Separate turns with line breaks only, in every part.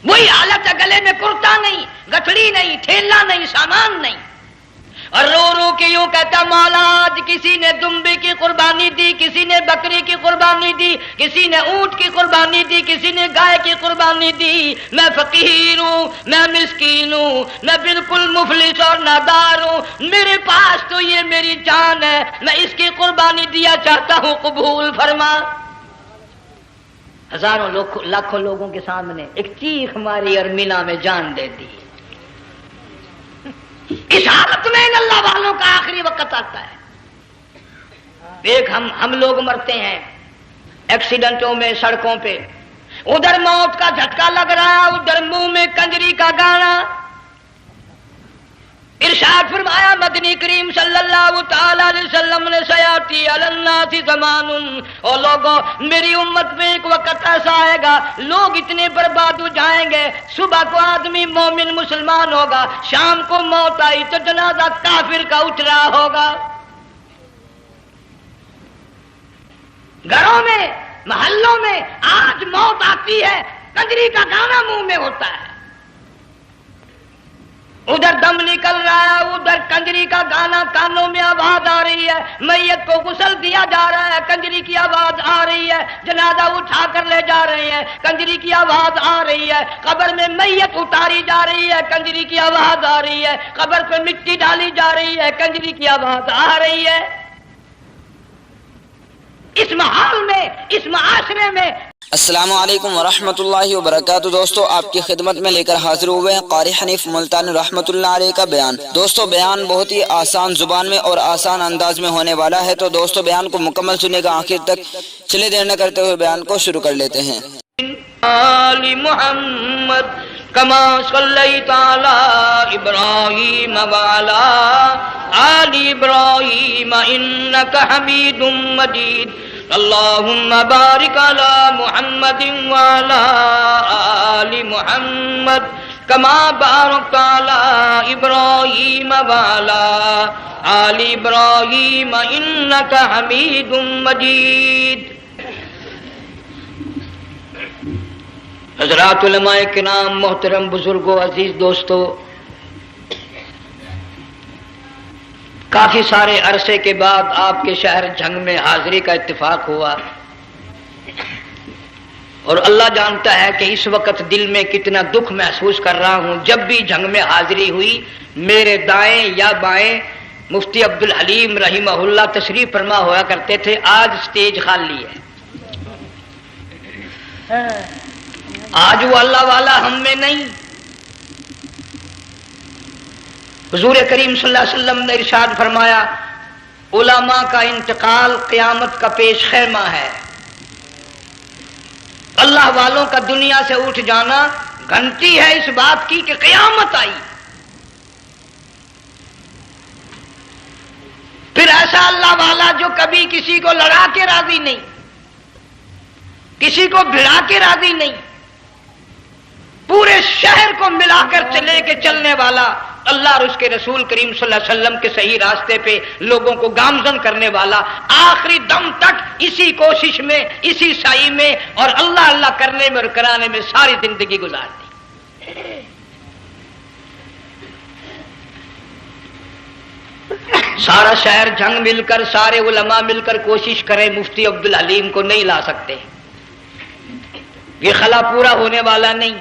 وہی حالت ہے، گلے میں کرتا نہیں، گٹھڑی نہیں، ٹھیلا نہیں، سامان نہیں، اور رو رو کے یوں کہتا مولا آج کسی نے دمبی کی قربانی دی، کسی نے بکری کی قربانی دی، کسی نے اونٹ کی قربانی دی، کسی نے گائے کی قربانی دی، میں فقیر ہوں، میں مسکین ہوں، میں بالکل مفلس اور نادار ہوں، میرے پاس تو یہ میری جان ہے، میں اس کی قربانی دیا چاہتا ہوں، قبول فرما۔ ہزاروں لاکھوں لوگوں کے سامنے ایک چیخ ماری اور مینا میں جان دے دی۔ اس حالت میں ان اللہ والوں کا آخری وقت آتا ہے۔ ایک ہم لوگ مرتے ہیں ایکسیڈنٹوں میں، سڑکوں پہ، ادھر موت کا جھٹکا لگ رہا، ادھر منہ میں کنجری کا گانا۔ ارشاد فرمایا مدنی کریم صلی اللہ تعالی علیہ وسلم نے سیاتی علی الناس زمان، او لوگوں میری امت میں ایک وقت ایسا آئے گا لوگ اتنے برباد ہو جائیں گے، صبح کو آدمی مومن مسلمان ہوگا، شام کو موت آئی تو جنازہ کافر کا اٹھ رہا ہوگا۔ گھروں میں، محلوں میں آج موت آتی ہے، کنجری کا گانا منہ میں ہوتا ہے، ادھر دم نکل رہا ہے، ادھر کنجری کا گانا کانوں میں آواز آ رہی ہے، میت کو غسل دیا جا رہا ہے، کنجری کی آواز آ رہی ہے، جنازہ اٹھا کر لے جا رہے ہیں، کنجری کی آواز آ رہی ہے، قبر میں میت اتاری جا رہی ہے، کنجری کی آواز آ رہی ہے، قبر پہ مٹی ڈالی جا رہی ہے، کنجری کی آواز آ رہی ہے۔ اس ماحول میں، اس معاشرے میں
السلام علیکم ورحمۃ اللہ وبرکاتہ۔ دوستو آپ کی خدمت میں لے کر حاضر ہوئے ہیں قاری حنیف ملتانی رحمۃ اللہ علیہ کا بیان۔ دوستو بیان بہت ہی آسان زبان میں اور آسان انداز میں ہونے والا ہے، تو دوستو بیان کو مکمل سننے گا آخر تک۔ چلے دیر نہ کرتے ہوئے بیان کو شروع کر لیتے ہیں۔
آل محمد کما صلیت علی ابراہیم وعلی آل ابراہیم انک حمید مجید، اللہم بارک علی محمد وعلی آل محمد کما بارکت علی ابراہیم وعلی آل ابراہیم انک حمید مجید۔ حضرات علماء کرام، محترم بزرگوں، عزیز دوستو، کافی سارے عرصے کے بعد آپ کے شہر جھنگ میں حاضری کا اتفاق ہوا، اور اللہ جانتا ہے کہ اس وقت دل میں کتنا دکھ محسوس کر رہا ہوں۔ جب بھی جھنگ میں حاضری ہوئی میرے دائیں یا بائیں مفتی عبدالحلیم رحمہ اللہ تشریف فرما ہوا کرتے تھے، آج سٹیج خالی ہے۔ آج وہ اللہ والا ہم میں نہیں۔ حضور کریم صلی اللہ علیہ وسلم نے ارشاد فرمایا علماء کا انتقال قیامت کا پیش خیمہ ہے، اللہ والوں کا دنیا سے اٹھ جانا گھنٹی ہے اس بات کی کہ قیامت آئی۔ پھر ایسا اللہ والا جو کبھی کسی کو لڑا کے راضی نہیں، کسی کو بھڑا کے راضی نہیں، پورے شہر کو ملا کر لے کے چلنے والا، اللہ اور اس کے رسول کریم صلی اللہ علیہ وسلم کے صحیح راستے پہ لوگوں کو گامزن کرنے والا، آخری دم تک اسی کوشش میں، اسی سعی میں اور اللہ اللہ کرنے میں اور کرانے میں ساری زندگی گزار دی۔ سارا شہر جنگ مل کر، سارے علماء مل کر کوشش کریں، مفتی عبدالحلیم کو نہیں لا سکتے، یہ خلا پورا ہونے والا نہیں۔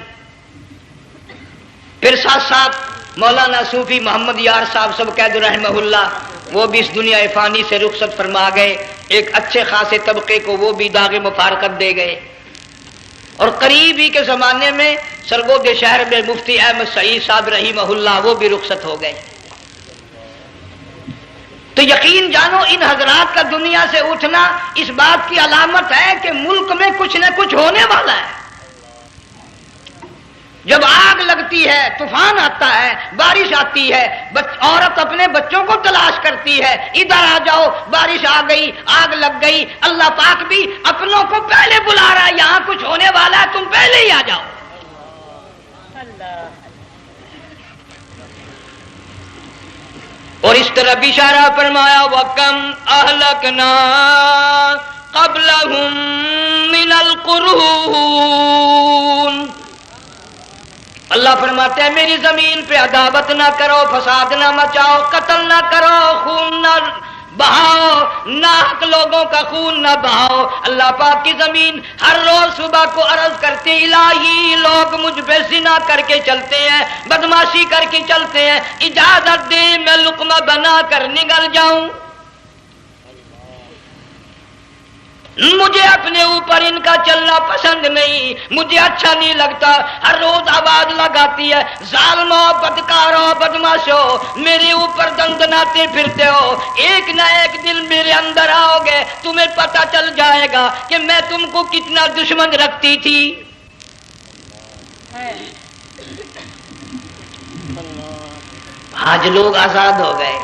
پھر ساتھ ساتھ مولانا صوفی محمد یار صاحب سب قید رحمہ اللہ، وہ بھی اس دنیا فانی سے رخصت فرما گئے، ایک اچھے خاصے طبقے کو وہ بھی داغ مفارقت دے گئے، اور قریب ہی کے زمانے میں سرگود شہر میں مفتی احمد سعید صاحب رحمہ اللہ وہ بھی رخصت ہو گئے۔ تو یقین جانو ان حضرات کا دنیا سے اٹھنا اس بات کی علامت ہے کہ ملک میں کچھ نہ کچھ ہونے والا ہے۔ جب آگ لگتی ہے، طوفان آتا ہے، بارش آتی ہے، عورت اپنے بچوں کو تلاش کرتی ہے، ادھر آ جاؤ، بارش آ گئی، آگ لگ گئی، اللہ پاک بھی اپنوں کو پہلے بلا رہا ہے، یہاں کچھ ہونے والا ہے، تم پہلے ہی آ جاؤ۔ اور اس طرح بھی اشارہ فرمایا وَكَمْ أَهْلَكْنَا قَبْلَهُمْ مِنَ الْقُرُونِ، اللہ فرماتے ہیں میری زمین پہ عداوت نہ کرو، فساد نہ مچاؤ، قتل نہ کرو، خون نہ بہاؤ، ناحق لوگوں کا خون نہ بہاؤ۔ اللہ پاک کی زمین ہر روز صبح کو عرض کرتے الہی لوگ مجھ پہ زنا کر کے چلتے ہیں، بدماشی کر کے چلتے ہیں، اجازت دے میں لقمہ بنا کر نگل جاؤں۔ مجھے اپنے اوپر ان کا چلنا پسند نہیں، مجھے اچھا نہیں لگتا۔ ہر روز آواز لگاتی ہے ظالمو، بدکارو، بدماشو، میرے اوپر دندناتے پھرتے ہو، ایک نہ ایک دن میرے اندر آؤ گے، تمہیں پتہ چل جائے گا کہ میں تم کو کتنا دشمن رکھتی تھی۔ آج لوگ آزاد ہو گئے،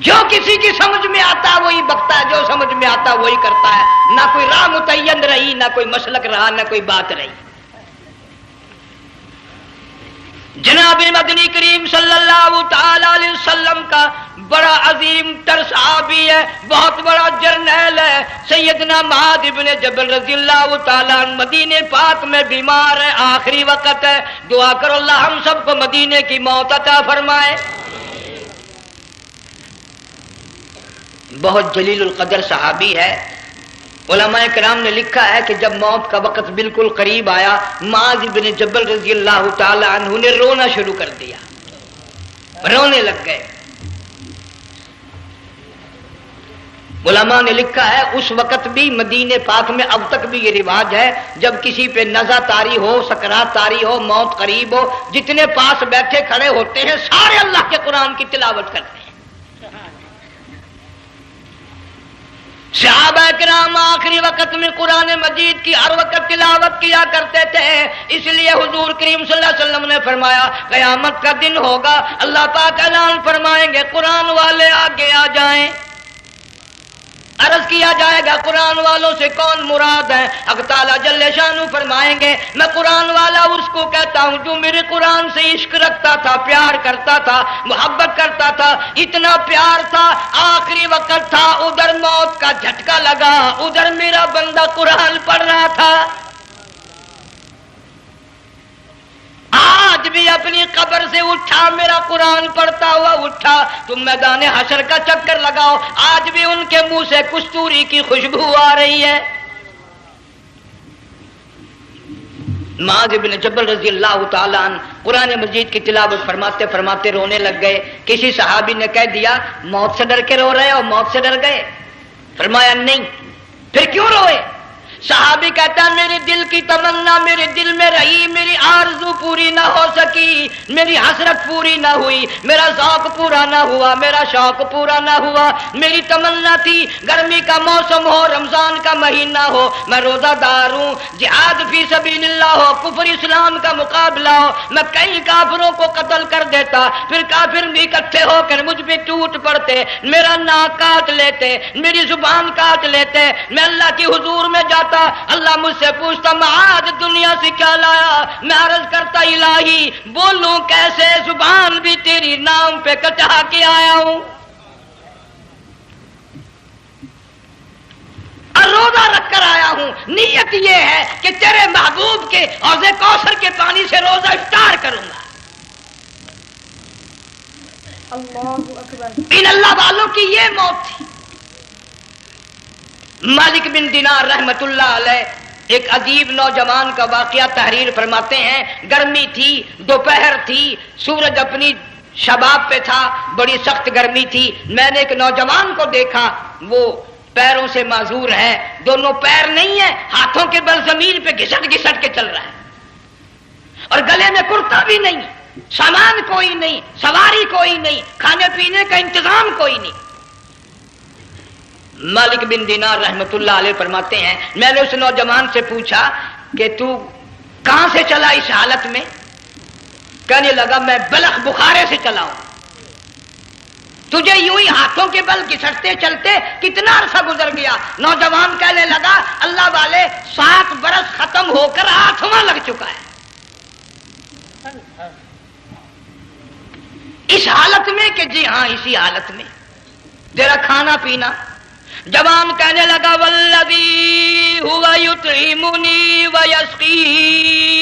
جو کسی کی سمجھ میں آتا وہی بکتا ہے، جو سمجھ میں آتا وہی کرتا ہے، نہ کوئی راہ متعین رہی، نہ کوئی مسلک رہا، نہ کوئی بات رہی۔ جناب مدنی کریم صلی اللہ تعالی علیہ وسلم کا بڑا عظیم تر صحابی ہے، بہت بڑا جرنیل ہے، سیدنا معاذ بن جبل رضی اللہ تعالی عنہ مدینے پاک میں بیمار ہے، آخری وقت ہے، دعا کرو اللہ ہم سب کو مدینے کی موت عطا فرمائے۔ بہت جلیل القدر صحابی ہے۔ علماء کرام نے لکھا ہے کہ جب موت کا وقت بالکل قریب آیا، معاذ بن جبل رضی اللہ تعالی عنہ نے رونا شروع کر دیا، رونے لگ گئے۔ علماء نے لکھا ہے اس وقت بھی مدینے پاک میں اب تک بھی یہ رواج ہے، جب کسی پہ نزع طاری ہو، سکرات طاری ہو، موت قریب ہو، جتنے پاس بیٹھے کھڑے ہوتے ہیں سارے اللہ کے قرآن کی تلاوت کرتے ہیں۔ صحابہ کرام آخری وقت میں قرآن مجید کی ہر وقت تلاوت کیا کرتے تھے، اس لیے حضور کریم صلی اللہ علیہ وسلم نے فرمایا قیامت کا دن ہوگا، اللہ پاک اعلان فرمائیں گے قرآن والے آگے آ جائیں۔ عرض کیا جائے گا قرآن والوں سے کون مراد ہے؟ حق تعالیٰ جل شانہ فرمائیں گے میں قرآن والا اس کو کہتا ہوں جو میرے قرآن سے عشق رکھتا تھا، پیار کرتا تھا، محبت کرتا تھا، اتنا پیار تھا آخری وقت تھا، ادھر موت کا جھٹکا لگا، ادھر میرا بندہ قرآن پڑھ رہا تھا، آج بھی اپنی قبر سے اٹھا، میرا قرآن پڑھتا ہوا اٹھا، تم میدان حشر کا چکر لگاؤ، آج بھی ان کے منہ سے کستوری کی خوشبو آ رہی ہے۔ معاذ بن جبل رضی اللہ تعالی عنہ قرآن مجید کی تلاوت فرماتے فرماتے رونے لگ گئے۔ کسی صحابی نے کہہ دیا موت سے ڈر کے رو رہے ہو، موت سے ڈر گئے؟ فرمایا نہیں۔ پھر کیوں روئے؟ صحابی کہتا ہے میرے دل کی تمنا میرے دل میں رہی، میری آرزو پوری نہ ہو سکی، میری حسرت پوری نہ ہوئی، میرا ذوق پورا نہ ہوا، میرا شوق پورا نہ ہوا، میری تمنا تھی گرمی کا موسم ہو، رمضان کا مہینہ ہو، میں روزہ دار ہوں، جہاد فی سبیل اللہ ہو، کفر اسلام کا مقابلہ ہو، میں کئی کافروں کو قتل کر دیتا، پھر کافر بھی اکٹھے ہو کر مجھ پہ ٹوٹ پڑتے، میرا ناک کاٹ لیتے، میری زبان کاٹ لیتے، میں اللہ کی حضور میں جاتا، اللہ مجھ سے پوچھتا معاذ دنیا سے کیا لایا؟ میں عرض کرتا الہی بولوں کیسے، زبان بھی تیری نام پہ کٹا کے آیا ہوں، اور روزہ رکھ کر آیا ہوں، نیت یہ ہے کہ تیرے محبوب کے حوض کوثر کے پانی سے روزہ افطار کروں گا۔
اللہ اکبر۔
ان اللہ والوں کی یہ موت تھی۔ مالک بن دینار رحمت اللہ علیہ ایک عجیب نوجوان کا واقعہ تحریر فرماتے ہیں، گرمی تھی، دوپہر تھی، سورج اپنی شباب پہ تھا، بڑی سخت گرمی تھی، میں نے ایک نوجوان کو دیکھا، وہ پیروں سے معذور ہے، دونوں پیر نہیں ہیں، ہاتھوں کے بل زمین پہ گھسٹ گھسٹ کے چل رہا ہے، اور گلے میں کرتا بھی نہیں، سامان کوئی نہیں، سواری کوئی نہیں، کھانے پینے کا انتظام کوئی نہیں۔ مالک بن دینار رحمت اللہ علیہ فرماتے ہیں میں نے اس نوجوان سے پوچھا کہ تو کہاں سے چلا اس حالت میں؟ کہنے لگا میں بلخ بخارے سے چلا ہوں۔ تجھے یوں ہی ہاتھوں کے بل گھسٹتے چلتے کتنا عرصہ گزر گیا؟ نوجوان کہنے لگا اللہ والے 7 برس ختم ہو کر 8واں لگ چکا ہے۔ اس حالت میں کہ جی ہاں اسی حالت میں، تیرا کھانا پینا۔ جوان کہنے لگا والذی هو یطعمنی ویسقین،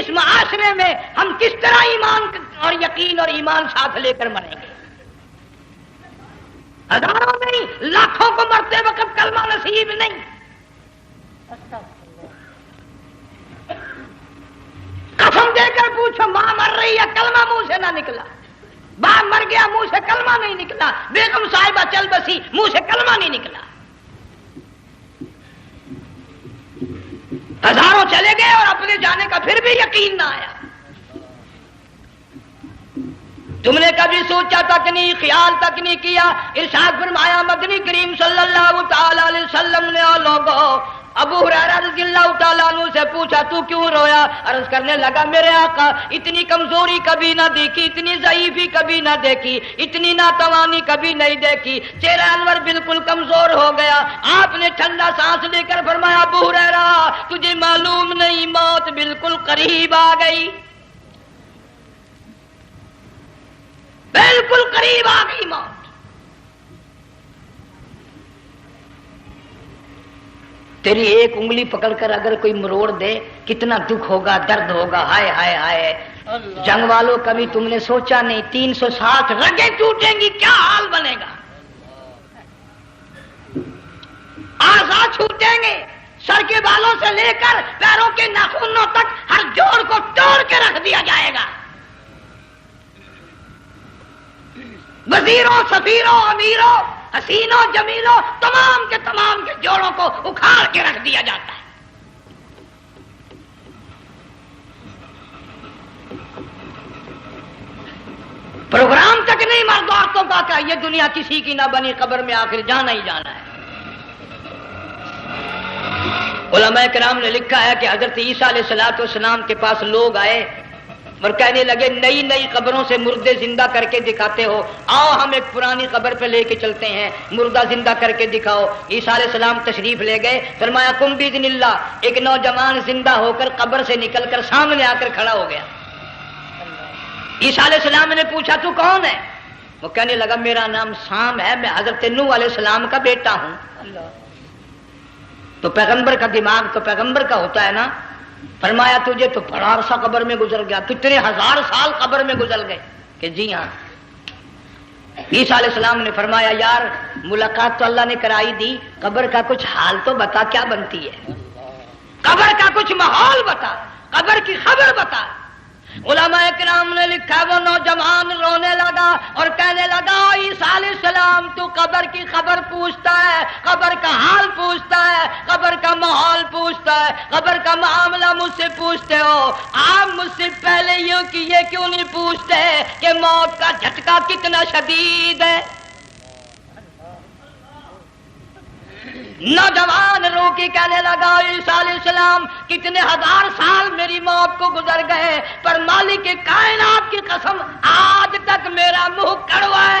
اس معاشرے میں ہم کس طرح ایمان اور یقین اور ایمان ساتھ لے کر مریں گے؟ ہزاروں نہیں لاکھوں کو مرتے وقت کلمہ نصیب نہیں. قسم دے کر پوچھو ماں مر رہی ہے کلمہ منہ سے نہ نکلا، باپ مر گیا منہ سے کلمہ نہیں نکلا، بیگم صاحبہ چل بسی منہ سے کلمہ نہیں نکلا. ہزاروں چلے گئے اور اپنے جانے کا پھر بھی یقین نہ آیا. تم نے کبھی سوچا تک نہیں، خیال تک نہیں کیا. ارشاد فرمایا مدنی کریم صلی اللہ تعالی علیہ وسلم نے لوگوں ابو ہریرہ رضی اللہ تعالیٰ عنہ سے پوچھا تو کیوں رویا؟ عرض کرنے لگا میرے آقا اتنی کمزوری کبھی نہ دیکھی، اتنی ضعیفی کبھی نہ دیکھی، اتنی ناتوانی کبھی نہیں دیکھی، چہرہ انور بالکل کمزور ہو گیا. آپ نے ٹھنڈا سانس لے کر فرمایا ابو ہریرہ تجھے معلوم نہیں موت بالکل قریب آ گئی، بالکل قریب آ گئی موت. تیری ایک انگلی پکڑ کر اگر کوئی مروڑ دے کتنا دکھ ہوگا، درد ہوگا. ہائے ہائے ہائے. جنگ والوں کبھی تم نے سوچا نہیں 360 رگیں ٹوٹیں گی کیا حال بنے گا، اعضاء چھوٹیں گے، سر کے بالوں سے لے کر پیروں کے ناخنوں تک ہر جوڑ کو توڑ کے رکھ دیا جائے گا. وزیروں سفیروں امیروں حسینوں جمیلوں تمام کے جوڑوں کو اکھاڑ کے رکھ دیا جاتا ہے. پروگرام تک نہیں مرد عورتوں کا کہ یہ دنیا کسی کی نہ بنی، قبر میں آخر جانا ہی جانا ہے. علماء کرام نے لکھا ہے کہ حضرت عیسیٰ علیہ الصلوۃ والسلام کے پاس لوگ آئے اور کہنے لگے نئی نئی قبروں سے مردے زندہ کر کے دکھاتے ہو، آؤ ہم ایک پرانی قبر پہ لے کے چلتے ہیں، مردہ زندہ کر کے دکھاؤ. عیسیٰ علیہ السلام تشریف لے گئے، فرمایا قم باذن اللہ. ایک نوجوان زندہ ہو کر قبر سے نکل کر سامنے آ کر کھڑا ہو گیا. عیسیٰ علیہ السلام نے پوچھا تو کون ہے؟ وہ کہنے لگا میرا نام سام ہے، میں حضرت نوح علیہ السلام کا بیٹا ہوں. تو پیغمبر کا دماغ تو پیغمبر کا ہوتا ہے نا. فرمایا تجھے تو بڑا عرصہ قبر میں گزر گیا، کتنے ہزار سال قبر میں گزر گئے؟ کہ جی ہاں. عیسیٰ علیہ السلام نے فرمایا یار ملاقات تو اللہ نے کرائی دی، قبر کا کچھ حال تو بتا کیا بنتی ہے، قبر کا کچھ ماحول بتا، قبر کی خبر بتا. علماء کرام نے لکھا وہ نوجوان رونے لگا اور کہنے لگا عیسیٰ علیہ السلام تو قبر کی خبر پوچھتا ہے، قبر کا حال پوچھتا ہے، قبر کا ماحول پوچھتا ہے، قبر کا معاملہ مجھ سے پوچھتے ہو، آپ مجھ سے پہلے یہ کیوں نہیں پوچھتے کہ موت کا جھٹکا کتنا شدید ہے؟ نوجوان رو کے کہنے لگا عیسیٰ علیہ السلام کتنے ہزار سال میری موت کو گزر گئے پر مالک کائنات کی قسم آج تک میرا منہ کڑوا ہے.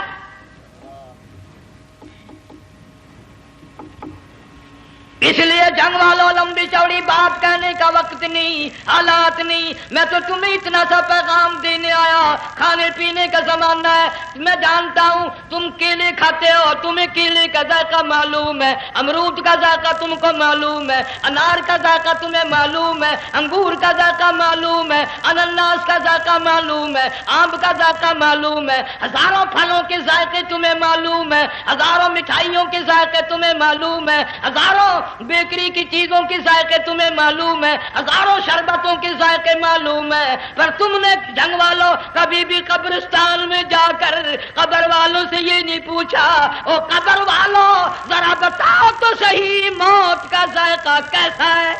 اس لیے جنگ والوں لمبی چوڑی بات کہنے کا وقت نہیں، حالات نہیں. میں تو تمہیں اتنا سا پیغام دینے آیا، کھانے پینے کا زمانہ ہے. میں جانتا ہوں تم کیلے کھاتے ہو، تمہیں کیلے کا ذائقہ معلوم ہے، امرود کا ذائقہ تم کو معلوم ہے، انار کا ذائقہ تمہیں معلوم ہے، انگور کا ذائقہ معلوم ہے، انناس کا ذائقہ معلوم ہے، آم کا ذائقہ معلوم ہے، ہزاروں پھلوں کے ذائقے تمہیں معلوم ہے، ہزاروں مٹھائیوں کے ذائقے تمہیں معلوم ہے، ہزاروں بیکری کی چیزوں کے ذائقے تمہیں معلوم ہے، ہزاروں شربتوں کے ذائقے معلوم ہے. پر تم نے جنگ والوں کبھی بھی قبرستان میں جا کر قبر والوں سے یہ نہیں پوچھا او قبر والوں ذرا بتاؤ تو صحیح موت کا ذائقہ کیسا ہے؟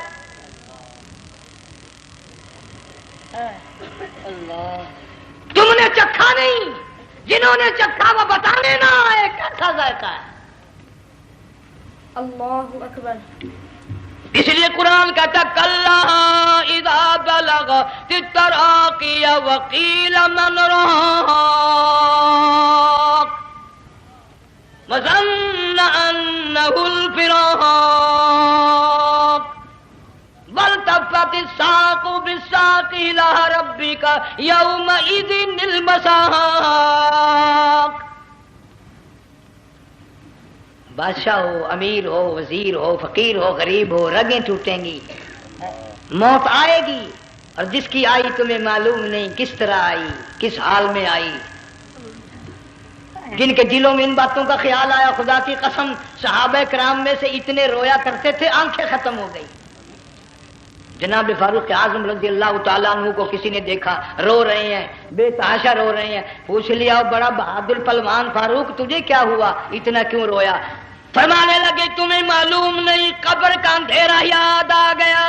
تم نے چکھا نہیں، جنہوں نے چکھا وہ بتانے نہ آئے کیسا ذائقہ ہے.
اللہ اکبر.
اس لیے قرآن کہتا کلا اذا بلغت التراقی وقیل من راق وظن انه الفراق والتفت الساق بالساق الى ربك يومئذ المساق. بادشاہ ہو، امیر ہو، وزیر ہو، فقیر ہو، غریب ہو، رگیں ٹوٹیں گی، موت آئے گی. اور جس کی آئی تمہیں معلوم نہیں کس طرح آئی، کس حال میں آئی. جن کے دلوں میں ان باتوں کا خیال آیا، خدا کی قسم صحابہ کرام میں سے اتنے رویا کرتے تھے آنکھیں ختم ہو گئی. جناب فاروق اعظم رضی اللہ تعالیٰ عنہ کو کسی نے دیکھا رو رہے ہیں، بے تحاشا رو رہے ہیں. پوچھ لیا بڑا بہادر پہلوان فاروق تجھے کیا ہوا، اتنا کیوں رویا؟ فرمانے لگے تمہیں معلوم نہیں قبر کا اندھیرا یاد آ گیا.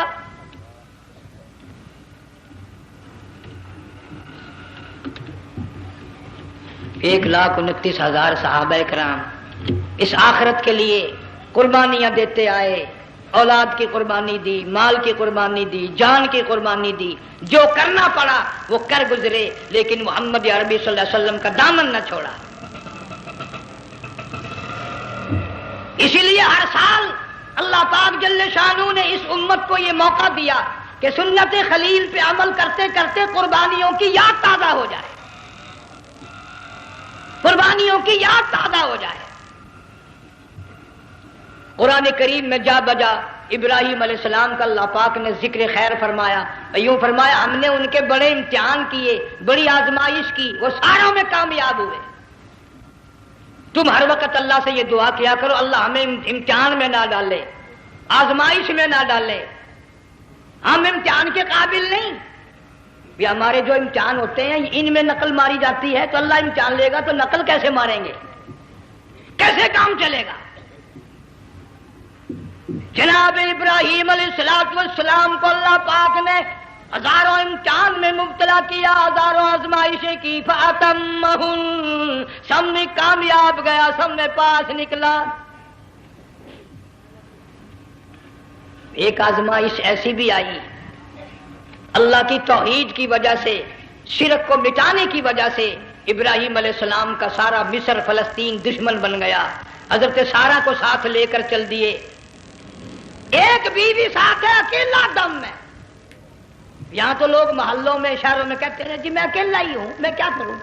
ایک 1,29,000 صحابہ کرام اس آخرت کے لیے قربانیاں دیتے آئے، اولاد کی قربانی دی، مال کی قربانی دی، جان کی قربانی دی، جو کرنا پڑا وہ کر گزرے، لیکن محمد عربی صلی اللہ علیہ وسلم کا دامن نہ چھوڑا. اسی لیے ہر سال اللہ پاک جل شانہ نے اس امت کو یہ موقع دیا کہ سنت خلیل پہ عمل کرتے کرتے قربانیوں کی یاد تازہ ہو جائے، قربانیوں کی یاد تازہ ہو جائے. قرآن کریم میں جا بجا ابراہیم علیہ السلام کا اللہ پاک نے ذکر خیر فرمایا. یوں فرمایا ہم نے ان کے بڑے امتحان کیے، بڑی آزمائش کی، وہ ساروں میں کامیاب ہوئے. تم ہر وقت اللہ سے یہ دعا کیا کرو اللہ ہمیں امتحان میں نہ ڈالے، آزمائش میں نہ ڈالے. ہم امتحان کے قابل نہیں. یہ ہمارے جو امتحان ہوتے ہیں ان میں نقل ماری جاتی ہے، تو اللہ امتحان لے گا تو نقل کیسے ماریں گے، کیسے کام چلے گا؟ جناب ابراہیم علیہ السلام کو اللہ پاک نے ہزاروں امتحان میں مبتلا کیا، ہزاروں آزمائشیں کی، فَأَتَمَّهُنَّ سب میں کامیاب گیا، سب میں پاس نکلا. ایک آزمائش ایسی بھی آئی اللہ کی توحید کی وجہ سے، شرک کو مٹانے کی وجہ سے ابراہیم علیہ السلام کا سارا مصر فلسطین دشمن بن گیا. حضرت سارہ کو ساتھ لے کر چل دیے، ایک بیوی ساتھ ہے، اکیلا دم میں. یہاں تو لوگ محلوں میں شہروں میں کہتے ہیں جی میں اکیلا ہی ہوں، میں کیا کروں.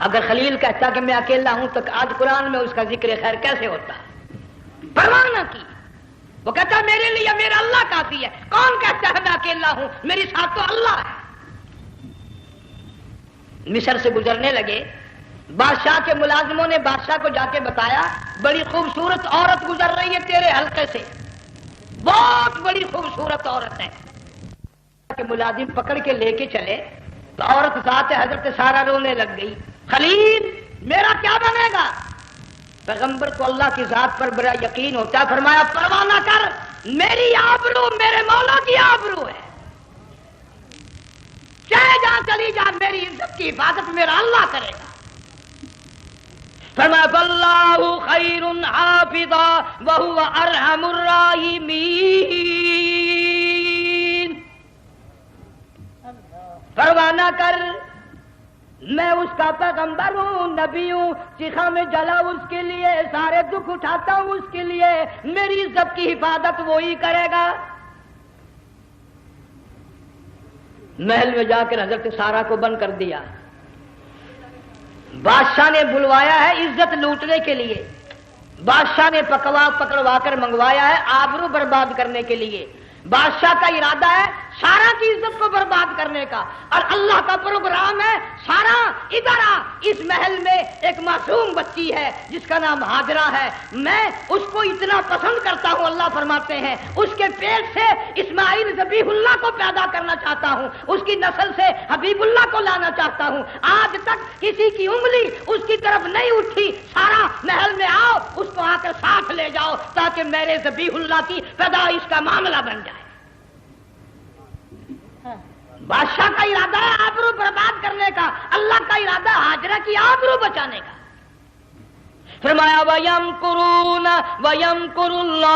اگر خلیل کہتا کہ میں اکیلا ہوں تو آج قرآن میں اس کا ذکر خیر کیسے ہوتا؟ پرواہ نہ کی. وہ کہتا میرے لیے میرا اللہ کافی ہے. کون کہتا ہے میں اکیلا ہوں، میری ساتھ تو اللہ ہے. مصر سے گزرنے لگے، بادشاہ کے ملازموں نے بادشاہ کو جا کے بتایا بڑی خوبصورت عورت گزر رہی ہے تیرے حلقے سے، بہت بڑی خوبصورت عورت ہے. کہ ملازم پکڑ کے لے کے چلے تو عورت ذات حضرت سارہ رونے لگ گئی. خلیل میرا کیا بنے گا؟ پیغمبر کو اللہ کی ذات پر بڑا یقین ہوتا ہے، فرمایا پرواہ نہ کر، میری آبرو میرے مولا کی آبرو ہے، چاہے جہاں چلی جا میری عزت کی حفاظت میرا اللہ کرے گا. فرمایا فاللہ خیر حافظا وہو ارحم الراحمین. پرواہ نہ کر، میں اس کا پیغمبر ہوں، نبی ہوں، چیخا میں جلا اس کے لیے، سارے دکھ اٹھاتا ہوں اس کے لیے، میری عزت کی حفاظت وہی کرے گا. محل میں جا کر حضرت سارہ کو بند کر دیا. بادشاہ نے بلوایا ہے عزت لوٹنے کے لیے، بادشاہ نے پکڑوا کر منگوایا ہے آبرو برباد کرنے کے لیے. بادشاہ کا ارادہ ہے سارا کی عزت کو برباد کرنے کا، اور اللہ کا پروگرام ہے سارا ادھر آ، اس محل میں ایک معصوم بچی ہے جس کا نام ہاجرہ ہے، میں اس کو اتنا پسند کرتا ہوں، اللہ فرماتے ہیں اس کے پیٹ سے اسماعیل ذبیح اللہ کو پیدا کرنا چاہتا ہوں، اس کی نسل سے حبیب اللہ کو لانا چاہتا ہوں. آج تک کسی کی انگلی اس کی طرف نہیں اٹھی. سارا محل میں آؤ، اس کو آ کر ساتھ لے جاؤ تاکہ میرے ذبیح اللہ کی پیدائش کا معاملہ بن جائے. بادشاہ کا ارادہ ہے آبرو برباد کرنے کا، اللہ کا ارادہ ہاجرہ کی آبرو بچانے کا. فرمایا وَيَمْكُرُونَ وَيَمْكُرُ اللَّهُ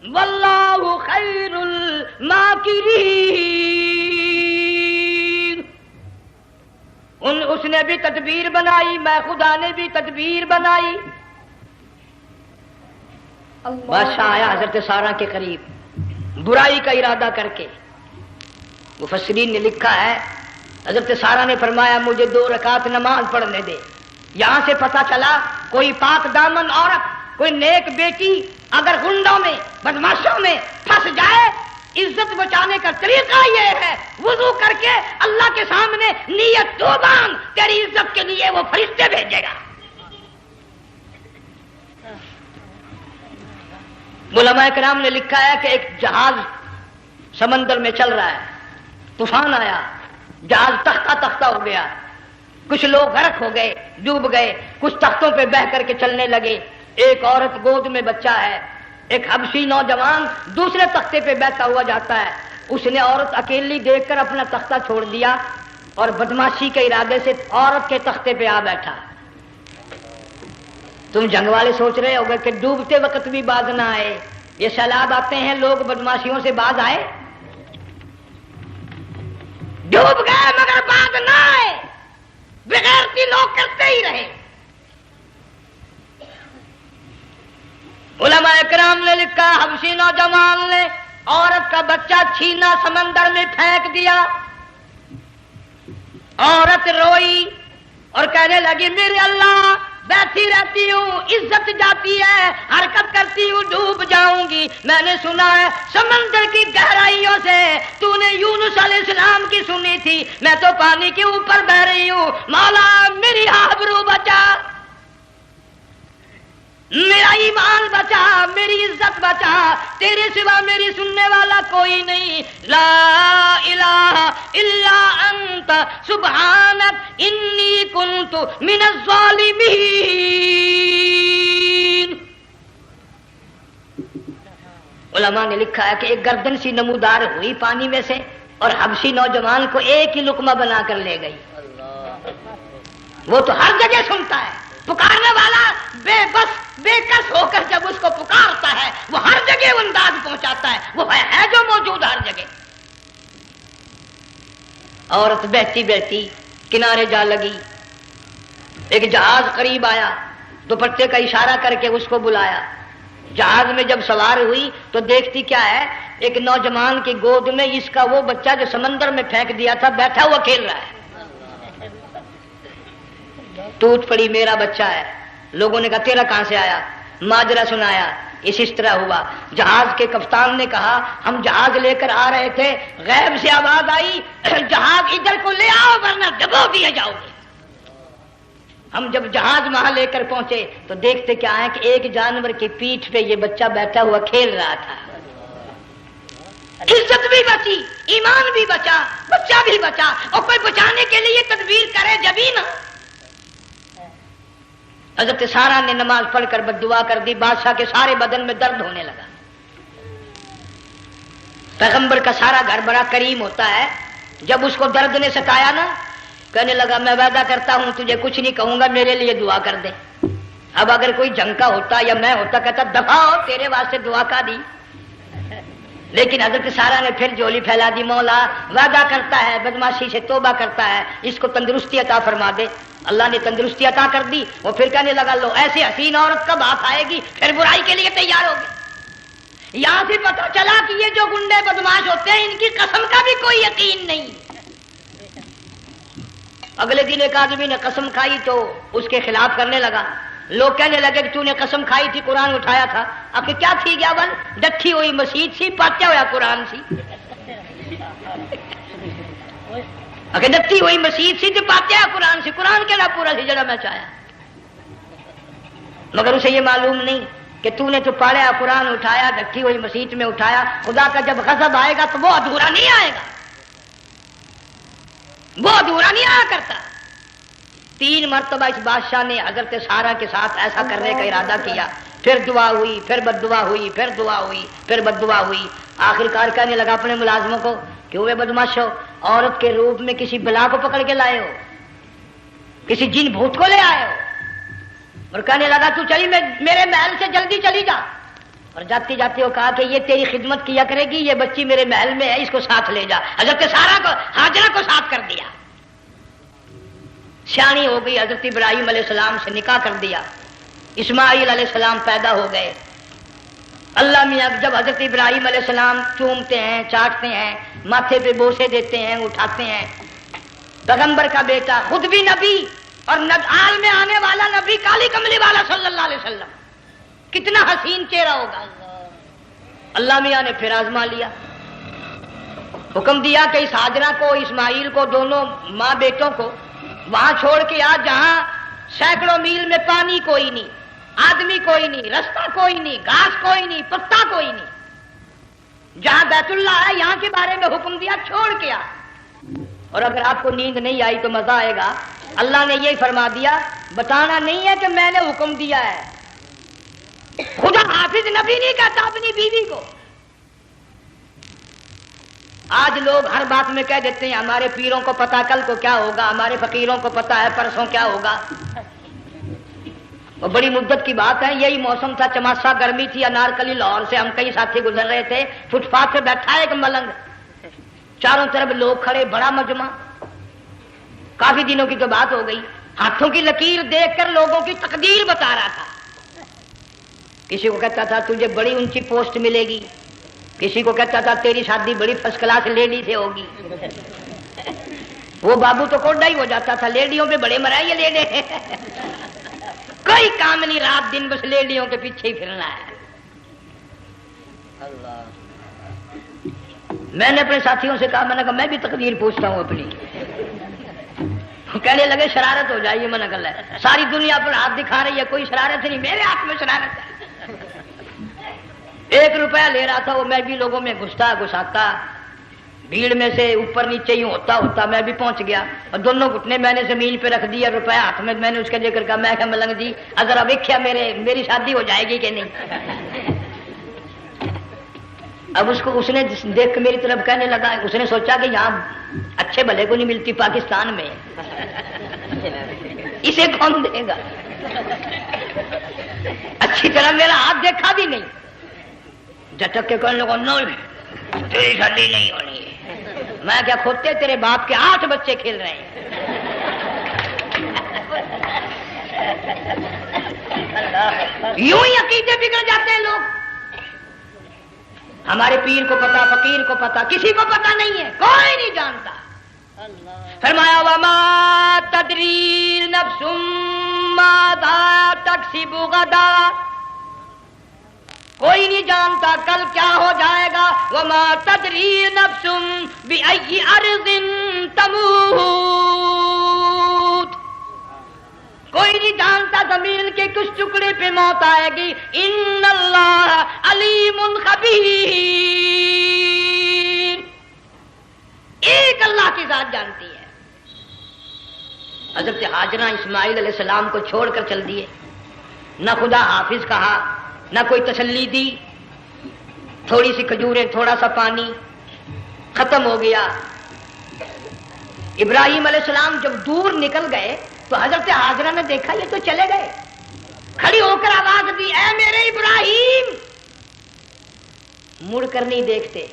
وَاللَّهُ خَيْرُ الْمَاكِرِينَ. اس نے بھی تدبیر بنائی، میں خدا نے بھی تدبیر بنائی. بادشاہ آیا حضرت سارہ کے قریب برائی کا ارادہ کر کے. مفسرین نے لکھا ہے حضرت سارہ نے فرمایا مجھے 2 رکعت نماز پڑھنے دے. یہاں سے پتہ چلا کوئی پاک دامن عورت کوئی نیک بیٹی اگر گنڈوں میں بدماشوں میں پھنس جائے، عزت بچانے کا طریقہ یہ ہے وضو کر کے اللہ کے سامنے نیت تو باندھ، تیری عزت کے لیے وہ فرشتے بھیجے گا۔ علماء کرام نے لکھا ہے کہ ایک جہاز سمندر میں چل رہا ہے، طوفان آیا، جہاز تختہ تختہ ہو گیا، کچھ لوگ غرق ہو گئے، ڈوب گئے، کچھ تختوں پہ بہ کر کے چلنے لگے۔ ایک عورت گود میں بچہ ہے، ایک حبشی نوجوان دوسرے تختے پہ بیٹھا ہوا جاتا ہے، اس نے عورت اکیلی دیکھ کر اپنا تختہ چھوڑ دیا اور بدماشی کے ارادے سے عورت کے تختے پہ آ بیٹھا۔ تم جنگ والے سوچ رہے ہوگے کہ ڈوبتے وقت بھی باز نہ آئے، یہ سیلاب آتے ہیں لوگ بدماشیوں سے باز آئے؟ ڈوب گئے مگر باز نہ آئے، بغیرتی لوگ کرتے ہی رہے۔ علماء کرام نے لکھا حبشی نوجوان نے عورت کا بچہ چھینا سمندر میں پھینک دیا، عورت روئی اور کہنے لگی میرے اللہ بیٹھی رہتی ہوں، عزت جاتی ہے، حرکت کرتی ہوں، ڈوب جاؤں گی۔ میں نے سنا ہے سمندر کی گہرائیوں سے تو نے یونس علیہ السلام کی سنی تھی، میں تو پانی کے اوپر بہ رہی ہوں، مولا میری آبرو بچا، میرا ایمان بچا، میری عزت بچا، تیرے سوا میری سننے والا کوئی نہیں، لا الہ الا انت سبحانک انی کنت من الظالمین۔ علماء نے لکھا ہے کہ ایک گردن سی نمودار ہوئی پانی میں سے اور حبشی نوجوان کو ایک ہی لقمہ بنا کر لے گئی۔ وہ تو ہر جگہ سنتا ہے، پکارنے والا بے بس بے کس ہو کر جب اس کو پکارتا ہے وہ ہر جگہ انداز پہنچاتا ہے، وہ ہے جو موجود ہر جگہ۔ عورت بہتی بہتی کنارے جا لگی، ایک جہاز قریب آیا، دوپٹے کا اشارہ کر کے اس کو بلایا۔ جہاز میں جب سوار ہوئی تو دیکھتی کیا ہے، ایک نوجوان کی گود میں اس کا وہ بچہ جو سمندر میں پھینک دیا تھا بیٹھا ہوا کھیل رہا ہے۔ ٹوٹ پڑی میرا بچہ ہے۔ لوگوں نے کہا تیرا کہاں سے آیا؟ ماجرا سنایا، اس طرح ہوا۔ جہاز کے کپتان نے کہا ہم جہاز لے کر آ رہے تھے، غیب سے آواز آئی جہاز ادھر کو لے آؤ ورنہ ڈبو دیے جاؤ گے۔ ہم جب جہاز وہاں لے کر پہنچے تو دیکھتے کیا ہے کہ ایک جانور کی پیٹھ پہ یہ بچہ بیٹھا ہوا کھیل رہا تھا۔ عزت بھی بچی، ایمان بھی بچا، بچہ بھی بچا، اور کوئی بچانے کے لیے تدبیر کرے جبھی نا۔ حضرت سارا نے نماز پڑھ کر بددعا کر دی، بادشاہ کے سارے بدن میں درد ہونے لگا۔ پیغمبر کا سارا گھر بڑا کریم ہوتا ہے، جب اس کو درد نے ستایا نا کہنے لگا میں وعدہ کرتا ہوں تجھے کچھ نہیں کہوں گا، میرے لیے دعا کر دے۔ اب اگر کوئی جنگ کا ہوتا یا میں ہوتا کہتا دفع ہو تیرے واسطے دعا کا دی، لیکن حضرت سارا نے پھر جولی پھیلا دی، مولا وعدہ کرتا ہے بدماشی سے توبہ کرتا ہے، اس کو تندرستی عطا فرما دے۔ اللہ نے تندرستی عطا کر دی۔ وہ پھر کہنے لگا لو ایسی حسین عورت کب ہاتھ آئے گی، پھر برائی کے لیے تیار ہوگی۔ یہاں سے پتہ چلا کہ یہ جو گنڈے بدماش ہوتے ہیں ان کی قسم کا بھی کوئی یقین نہیں۔ اگلے دن ایک آدمی نے قسم کھائی تو اس کے خلاف کرنے لگا، لوگ کہنے لگے کہ تو نے قسم کھائی تھی قرآن اٹھایا تھا، آخر کیا تھی گیا بن ڈٹھی ہوئی مسجد سی پاٹیا ہوا قرآن سی، اگر ڈٹھی ہوئی مسجد سی تو پاٹیا قرآن سی، قرآن کہڑا پورا سی جڑا میں چاہیا، مگر اسے یہ معلوم نہیں کہ تو نے تو پاڑیا قرآن اٹھایا ڈٹھی ہوئی مسجد میں اٹھایا، خدا کا جب غضب آئے گا تو وہ ادھورا نہیں آئے گا، وہ ادھورا نہیں آیا کرتا۔ 3 مرتبہ اس بادشاہ نے حضرت سارا کے ساتھ ایسا کرنے کا ارادہ کیا، پھر دعا ہوئی، پھر بد دعا ہوئی، پھر دعا ہوئی، پھر بد دعا ہوئی۔ آخر کار کہنے لگا اپنے ملازموں کو کہ وہ بدماش ہو، عورت کے روپ میں کسی بلا کو پکڑ کے لائے ہو، کسی جن بھوت کو لے آئے ہو، اور کہنے لگا تو چلی میرے محل سے جلدی چلی جا، اور جاتی جاتی وہ کہا کہ یہ تیری خدمت کیا کرے گی، یہ بچی میرے محل میں ہے، اس کو ساتھ لے جا۔ حضرت سارا کو ہاجرہ کو ساتھ کر دیا، سیانی ہو گئی، حضرت ابراہیم علیہ السلام سے نکاح کر دیا، اسماعیل علیہ السلام پیدا ہو گئے۔ اللہ میاں جب حضرت ابراہیم علیہ السلام چومتے ہیں، چاٹتے ہیں، ماتھے پہ بوسے دیتے ہیں، اٹھاتے ہیں، پیغمبر کا بیٹا خود بھی نبی اور آل میں آنے والا نبی کالی کملی والا صلی اللہ علیہ وسلم کتنا حسین چہرہ ہوگا. اللہ میاں نے پھر آزما لیا. حکم دیا کہ اس ہاجرہ کو اسماعیل کو دونوں ماں بیٹوں کو وہاں چھوڑ کے آ جہاں سینکڑوں میل میں پانی کوئی نہیں, آدمی کوئی نہیں, رستہ کوئی نہیں, گھاس کوئی نہیں, پتا کوئی نہیں. جہاں بیت اللہ ہے یہاں کے بارے میں حکم دیا چھوڑ کے آ. اور اگر آپ کو نیند نہیں آئی تو مزہ آئے گا. اللہ نے یہ فرما دیا بتانا نہیں ہے کہ میں نے حکم دیا ہے. خدا حافظ نبی نہیں کہتا اپنی بیوی کو. آج لوگ ہر بات میں کہہ دیتے ہیں ہمارے پیروں کو پتا کل کو کیا ہوگا, ہمارے فقیروں کو پتا ہے پرسوں کیا ہوگا. وہ بڑی مدت کی بات ہے. یہی موسم تھا, چماسا گرمی تھی, انارکلی لاہور سے ہم کئی ساتھی گزر رہے تھے. فٹ پاتھ پہ بیٹھا ہے ایک ملنگ, چاروں طرف لوگ کھڑے, بڑا مجمع. کافی دنوں کی تو بات ہو گئی. ہاتھوں کی لکیر دیکھ کر لوگوں کی تقدیر بتا رہا تھا. کسی کو کہتا تھا تجھے بڑی اونچی پوسٹ ملے گی, کسی کو کہتا تھا تیری شادی بڑی فرسٹ کلاس لیڈی سے ہوگی. وہ بابو تو کوڈا ہی ہو جاتا تھا, لیڈیوں پہ بڑے مرائے یہ لیڈے. کوئی کام نہیں, رات دن بس لیڈیوں کے پیچھے ہی پھرنا ہے. میں نے اپنے ساتھیوں سے کہا, میں نے کہا میں بھی تقدیر پوچھتا ہوں اپنی. کہنے لگے شرارت ہو جائے, یہ منع کر ہے. ساری دنیا پر ہاتھ دکھا رہی ہے, کوئی شرارت نہیں, میرے ہاتھ میں شرارت ہے. 1 روپیہ لے رہا تھا وہ, میں بھی لوگوں میں گھساتا بھیڑ میں سے اوپر نیچے ہی ہوتا میں بھی پہنچ گیا. اور دونوں گھٹنے میں نے زمین پہ رکھ دیا, روپیہ ہاتھ میں نے اس کا ذکر کہا. میں کہا ملنگ جی اگر اب ویکھیا میری شادی ہو جائے گی کہ نہیں. اب اس نے دیکھ کے میری طرف کہنے لگا, اس نے سوچا کہ یہاں اچھے بھلے کو نہیں ملتی پاکستان میں, اسے کون دے گا. اچھی طرح میرا ہاتھ دیکھا بھی نہیں, جھٹک کے کہنے لگا نو تیری شادی نہیں ہونی. میں کیا کھوتے تیرے باپ کے 8 بچے کھیل رہے ہیں. یوں ہی عقیدے بگڑ جاتے ہیں لوگ. ہمارے پیر کو پتا, فقیر کو پتا, کسی کو پتا نہیں ہے, کوئی نہیں جانتا. فرمایا وما تدری نفس ماذا تکسب غدا, کوئی نہیں جانتا کل کیا ہو جائے گا. وما تدری نفس بأي أرض تموت, کوئی نہیں جانتا زمین کے کس ٹکڑے پہ موت آئے گی. ان اللہ علیم خبیر, ایک اللہ کی ذات جانتی ہے. حضرت ہاجرہ اسماعیل علیہ السلام کو چھوڑ کر چل دیے, نہ خدا حافظ کہا, نہ کوئی تسلی دی. تھوڑی سی کھجوریں, تھوڑا سا پانی, ختم ہو گیا. ابراہیم علیہ السلام جب دور نکل گئے تو حضرت ہاجرہ نے دیکھا یہ تو چلے گئے. کھڑی ہو کر آواز دی, اے میرے ابراہیم. مڑ کر نہیں دیکھتے.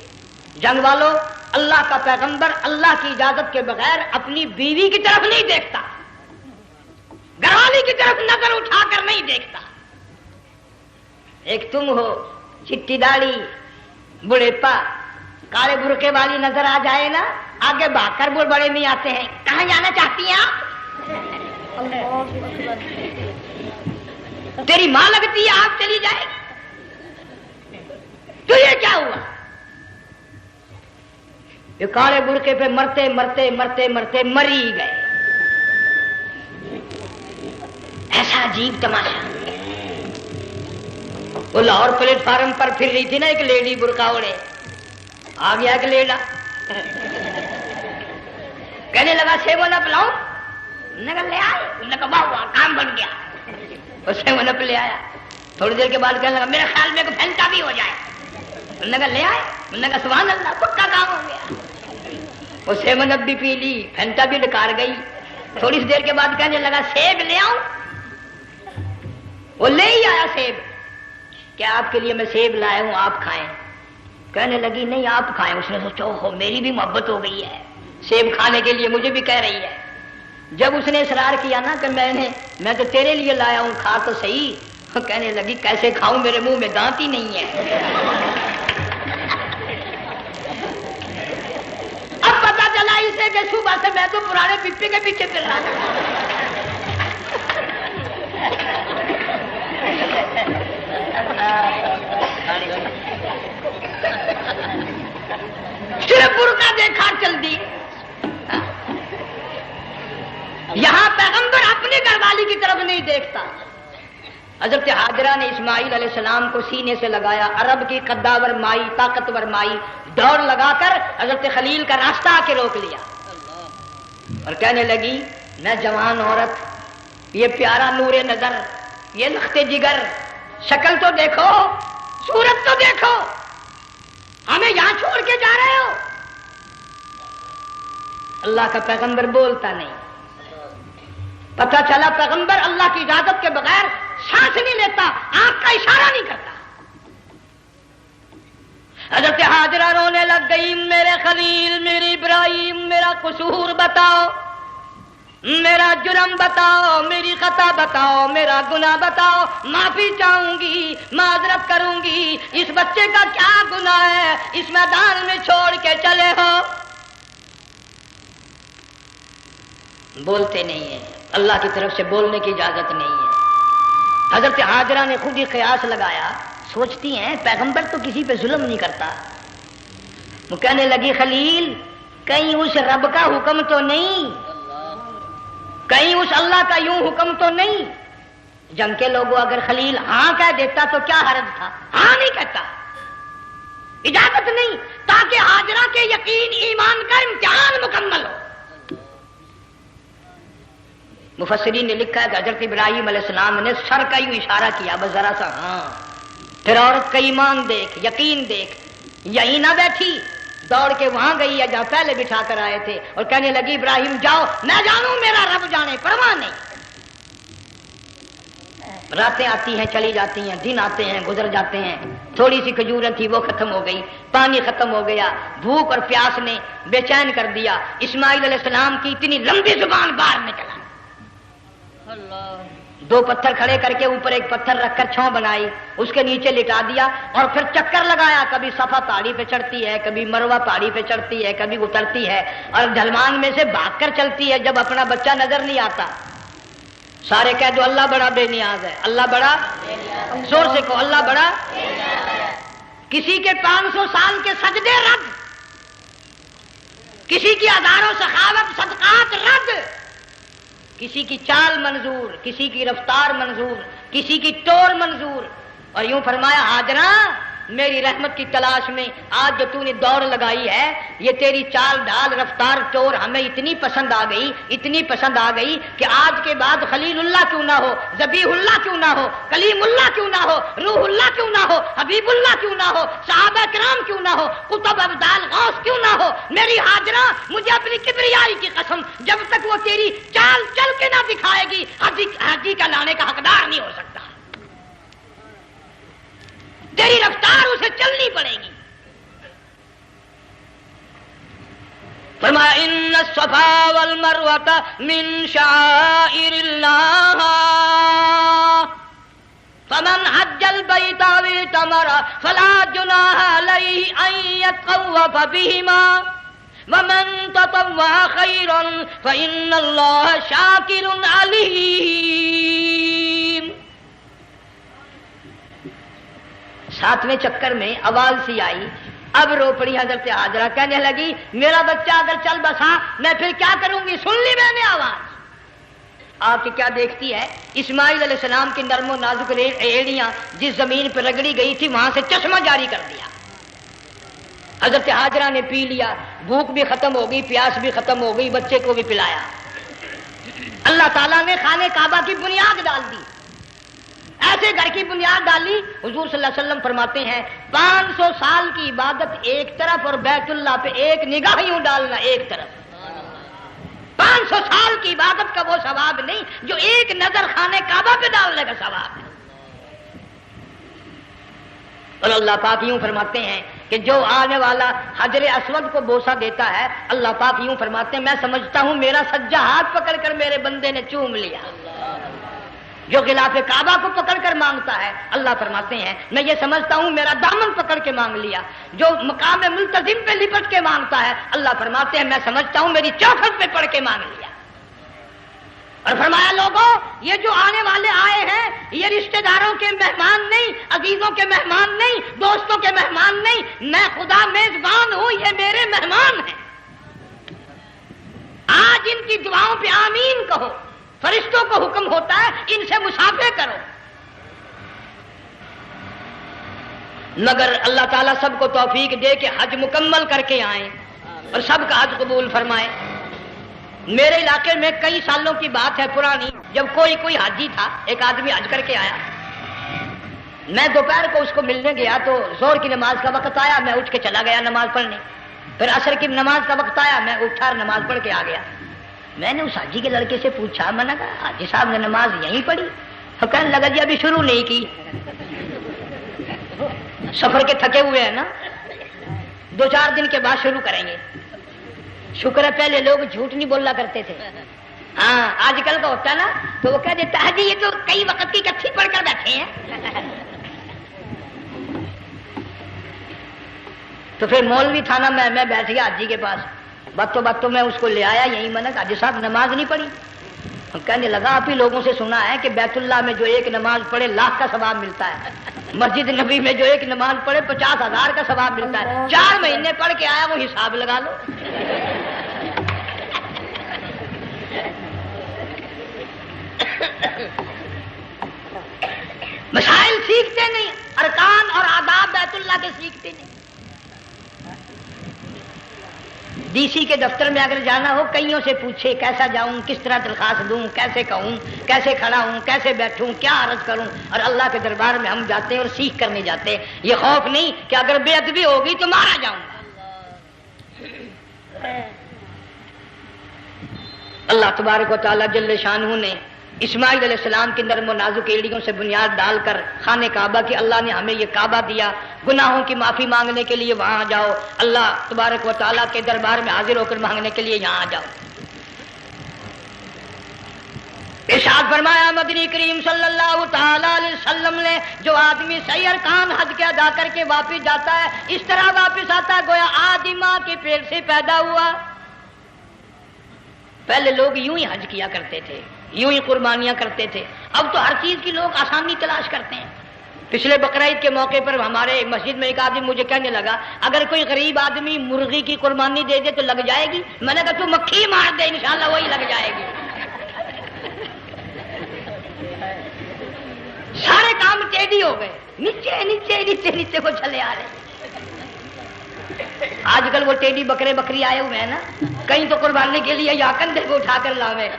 جنگ والوں, اللہ کا پیغمبر اللہ کی اجازت کے بغیر اپنی بیوی کی طرف نہیں دیکھتا, گھر والی کی طرف نظر اٹھا کر نہیں دیکھتا. ایک تم ہو, چٹی داڑھی, بڑھیپا, کالے برقے والی نظر آ جائے نا, آگے بھاگ کر بڑے نہیں آتے ہیں. کہاں جانا چاہتی ہیں آپ؟ تیری ماں لگتی ہے, آپ چلی جائے. تو یہ کیا ہوا؟ یہ کالے برقے پہ مرتے مرتے مرتے مرتے مری گئے. ایسا عجیب تماشا. وہ لاہور پلیٹ فارم پر پھر رہی تھی نا ایک لیڈی برقع اوڑے, آ گیا ایک لیڈا, کہنے لگا سیب نہ پلاؤں. نے کہا لے آئے, نے کہا واہ کام بن گیا. اسے وہ نپ لے آیا. تھوڑی دیر کے بعد کہنے لگا میرے خیال میں کوئی پھینٹا بھی ہو جائے. نے کہا لے آئے, نے کہا سبحان اللہ پکا کام ہو گیا. اسے منت بھی پی لی, پھینٹا بھی ڈکار گئی. تھوڑی سی دیر کے بعد کہنے لگا سیب لے آؤں. وہ لے ہی آیا سیب. کیا آپ کے لیے میں سیب لایا ہوں, آپ کھائیں. کہنے لگی نہیں آپ کھائیں. اس نے سوچا ہو میری بھی محبت ہو گئی ہے, سیب کھانے کے لیے مجھے بھی کہہ رہی ہے. جب اس نے اصرار کیا نا کہ میں تو تیرے لیے لایا ہوں, کھا تو صحیح. کہنے لگی کیسے کھاؤں, میرے منہ میں دانت ہی نہیں ہے. اب پتا چلا اسے کہ صبح سے میں تو پرانے پپی کے پیچھے پھر رہا تھا. صرف برقع دیکھا چل دی. یہاں پیغمبر اپنے گھر والی کی طرف نہیں دیکھتا. حضرت حاجرہ نے اسماعیل علیہ السلام کو سینے سے لگایا. عرب کی قداور مائی، طاقتور مائی دوڑ لگا کر حضرت خلیل کا راستہ آ کے روک لیا اور کہنے لگی میں جوان عورت، یہ پیارا نور نظر، یہ لخت جگر، شکل تو دیکھو، صورت تو دیکھو، ہمیں یہاں چھوڑ کے جا رہے ہو. اللہ کا پیغمبر بولتا نہیں. پتہ چلا پیغمبر اللہ کی اجازت کے بغیر سانس نہیں لیتا، آنکھ کا اشارہ نہیں کرتا. حضرت حاجرہ رونے لگ گئی، میرے خلیل، میری ابراہیم، میرا قصور بتاؤ، میرا جرم بتاؤ، میری خطا بتاؤ، میرا گناہ بتاؤ، معافی چاہوں گی، معذرت کروں گی. اس بچے کا کیا گناہ ہے اس میدان میں چھوڑ کے چلے ہو؟ بولتے نہیں ہیں. اللہ کی طرف سے بولنے کی اجازت نہیں ہے. حضرت حاجرہ نے خود ہی قیاس لگایا، سوچتی ہیں پیغمبر تو کسی پہ ظلم نہیں کرتا. وہ کہنے لگی خلیل کہیں اس رب کا حکم تو نہیں، کہیں اس اللہ کا یوں حکم تو نہیں. جنگ کے لوگوں اگر خلیل ہاں کہہ دیتا تو کیا حرج تھا؟ ہاں نہیں کہتا، اجازت نہیں، تاکہ حاجرہ کے یقین ایمان کا امتحان مکمل ہو. مفسرین نے لکھا ہے کہ حضرت ابراہیم علیہ السلام نے سر کا یوں اشارہ کیا، بس ذرا سا ہاں. پھر عورت کا ایمان دیکھ، یقین دیکھ، یہیں نہ بیٹھی، دوڑ کے وہاں گئی ہے جہاں پہلے بٹھا کر آئے تھے اور کہنے لگی ابراہیم جاؤ، میں جانوں میرا رب جانے، پرواہ نہیں. راتیں آتی ہیں چلی جاتی ہیں، دن آتے ہیں گزر جاتے ہیں. تھوڑی سی کھجوریں تھی وہ ختم ہو گئی، پانی ختم ہو گیا، بھوک اور پیاس نے بے چین کر دیا. اسماعیل علیہ السلام کی اتنی لمبی زبان باہر نکلا. دو پتھر کھڑے کر کے اوپر ایک پتھر رکھ کر چھاؤں بنائی، اس کے نیچے لٹا دیا اور پھر چکر لگایا. کبھی صفا پہاڑی پہ چڑھتی ہے، کبھی مروہ پہاڑی پہ چڑھتی ہے، کبھی اترتی ہے اور ڈھلوان میں سے بھاگ کر چلتی ہے. جب اپنا بچہ نظر نہیں آتا سارے کہہ دو اللہ بڑا بے نیاز ہے، اللہ بڑا، زور سے کہو اللہ بڑا. کسی کے 500 سال کے سجدے رد، کسی کی ہزاروں سخاوت صدقات رد، کسی کی چال منظور، کسی کی رفتار منظور، کسی کی ٹور منظور. اور یوں فرمایا حاجرہ میری رحمت کی تلاش میں آج جو تو نے دوڑ لگائی ہے، یہ تیری چال ڈال رفتار ٹور ہمیں اتنی پسند آ گئی، اتنی پسند آ گئی کہ آج کے بعد خلیل اللہ کیوں نہ ہو، ذبیح اللہ کیوں نہ ہو، کلیم اللہ کیوں نہ ہو، روح اللہ کیوں نہ ہو، حبیب اللہ کیوں نہ ہو، صحابہ کرام کیوں نہ ہو، قطب ابدال غوث کیوں نہ ہو. میری حاجرہ مجھے اپنی کبریائی کی قسم جب تک وہ تیری چال چل کے نہ دکھائے گی حاجی کا لانے کا حقدار نہیں ہو سکتا. تیری رفتار اسے چلنی پڑے گی. فرمایا ان الصفا والمروہ من شعائر اللہ فمن حج البیت او اعتمر فلا جناح علیہ ان یطوف بہما ومن تطوع خیرا فإن اللہ شاکر علیم. 7ویں چکر میں آواز سی آئی، اب رو پڑی حضرت حاجرہ، کہنے لگی میرا بچہ اگر چل بسا میں پھر کیا کروں گی. سن لی میں نے آواز. آپ کی کیا دیکھتی ہے؟ اسماعیل علیہ السلام کی نرم و نازک ایڑیاں جس زمین پہ رگڑی گئی تھی وہاں سے چشمہ جاری کر دیا. حضرت حاجرہ نے پی لیا، بھوک بھی ختم ہو گئی، پیاس بھی ختم ہو گئی، بچے کو بھی پلایا. اللہ تعالیٰ نے خانے کعبہ کی بنیاد ڈال دی، ایسے گھر کی بنیاد ڈالی. حضور صلی اللہ علیہ وسلم فرماتے ہیں 500 سال کی عبادت ایک طرف اور بیت اللہ پہ ایک نگاہ یوں ڈالنا ایک طرف. 500 سال کی عبادت کا وہ ثواب نہیں جو ایک نظر خانے کعبہ پہ ڈالنے کا ثواب ہے. اور اللہ پاک یوں فرماتے ہیں کہ جو آنے والا حجر اسود کو بوسہ دیتا ہے، اللہ پاک یوں فرماتے ہیں میں سمجھتا ہوں میرا سجا ہاتھ پکڑ کر میرے بندے نے چوم لیا. جو غلاف کعبہ کو پکڑ کر مانگتا ہے اللہ فرماتے ہیں میں یہ سمجھتا ہوں میرا دامن پکڑ کے مانگ لیا. جو مقام ملتزم پہ لپٹ کے مانگتا ہے اللہ فرماتے ہیں میں سمجھتا ہوں میری چوکھٹ پہ پڑھ کے مانگ لیا. اور فرمایا لوگوں یہ جو آنے والے آئے ہیں یہ رشتہ داروں کے مہمان نہیں، عزیزوں کے مہمان نہیں، دوستوں کے مہمان نہیں، میں خدا میزبان ہوں، یہ میرے مہمان ہیں۔ آج ان کی دعاؤں پہ آمین کہو، فرشتوں کو حکم ہوتا ہے ان سے مصافحہ کرو، مگر اللہ تعالیٰ سب کو توفیق دے کہ حج مکمل کر کے آئیں اور سب کا حج قبول فرمائے۔ میرے علاقے میں کئی سالوں کی بات ہے پرانی، جب کوئی حاجی تھا، ایک آدمی حج کر کے آیا، میں دوپہر کو اس کو ملنے گیا تو زور کی نماز کا وقت آیا، میں اٹھ کے چلا گیا نماز پڑھنے، پھر عصر کی نماز کا وقت آیا، میں اٹھا اور نماز پڑھ کے آ گیا۔ میں نے اس حاجی کے لڑکے سے پوچھا، میں نے کہا حاجی صاحب نے نماز یہیں پڑھی؟ تو کہنے لگا جی ابھی شروع نہیں کی، سفر کے تھکے ہوئے ہیں نا، 2-4 دن کے بعد شروع کریں گے۔ شکر ہے پہلے لوگ جھوٹ نہیں بولا کرتے تھے، ہاں آج کل کا ہوتا ہے نا تو وہ کہہ دیتا ہے جی یہ تو کئی وقت کی کچھی پڑھ کر بیٹھے ہیں۔ تو پھر مولوی تھا نا، میں بیٹھ گیا حاجی کے پاس، باتوں میں اس کو لے آیا، یہی میں نے کہا حاجی صاحب نماز نہیں پڑھی؟ کہنے لگا آپ ہی لوگوں سے سنا ہے کہ بیت اللہ میں جو ایک نماز پڑھے 1,00,000 کا ثواب ملتا ہے، مسجد نبی میں جو ایک نماز پڑھے 50,000 کا ثواب ملتا ہے، 4 مہینے پڑھ کے آیا، وہ حساب لگا لو۔ مسائل سیکھتے نہیں، ارکان اور آداب بیت اللہ کے سیکھتے نہیں۔ ڈی سی کے دفتر میں اگر جانا ہو کئیوں سے پوچھے کیسا جاؤں، کس طرح درخواست دوں، کیسے کہوں، کیسے کھڑا ہوں، کیسے بیٹھوں، کیا عرض کروں، اور اللہ کے دربار میں ہم جاتے ہیں اور سیکھ کرنے جاتے ہیں، یہ خوف نہیں کہ اگر بے ادبی ہوگی تو مارا جاؤں گا۔ اللہ تبارک و تعالیٰ جل شانہ نے اسماعیل علیہ السلام کی نرم و نازک ایڑیوں سے بنیاد ڈال کر خانہ کعبہ کی اللہ نے ہمیں یہ کعبہ دیا، گناہوں کی معافی مانگنے کے لیے وہاں جاؤ، اللہ تبارک و تعالیٰ کے دربار میں حاضر ہو کر مانگنے کے لیے یہاں جاؤ۔ ارشاد فرمایا مدنی کریم صلی اللہ تعالی علیہ وسلم نے جو آدمی صحیح ارکان حج کے ادا کر کے واپس جاتا ہے اس طرح واپس آتا ہے گویا آدمی ماں کے پیٹ سے پیدا ہوا۔ پہلے لوگ یوں ہی حج کیا کرتے تھے، یوں ہی قربانیاں کرتے تھے، اب تو ہر چیز کی لوگ آسانی تلاش کرتے ہیں۔ پچھلے بقرعید کے موقع پر ہمارے مسجد میں ایک آدمی مجھے کہنے لگا اگر کوئی غریب آدمی مرغی کی قربانی دے دے تو لگ جائے گی؟ میں نے کہا تو مکھی مار دے انشاءاللہ وہی لگ جائے گی۔ سارے کام ٹیڑھی ہو گئے، نیچے نیچے نیچے نیچے کو چلے آ رہے۔ آج کل وہ ٹیڑھی بکرے بکری آئے ہوئے ہیں نا، کہیں تو قربانی کے لیے یا کندھے کو اٹھا کر لاوے۔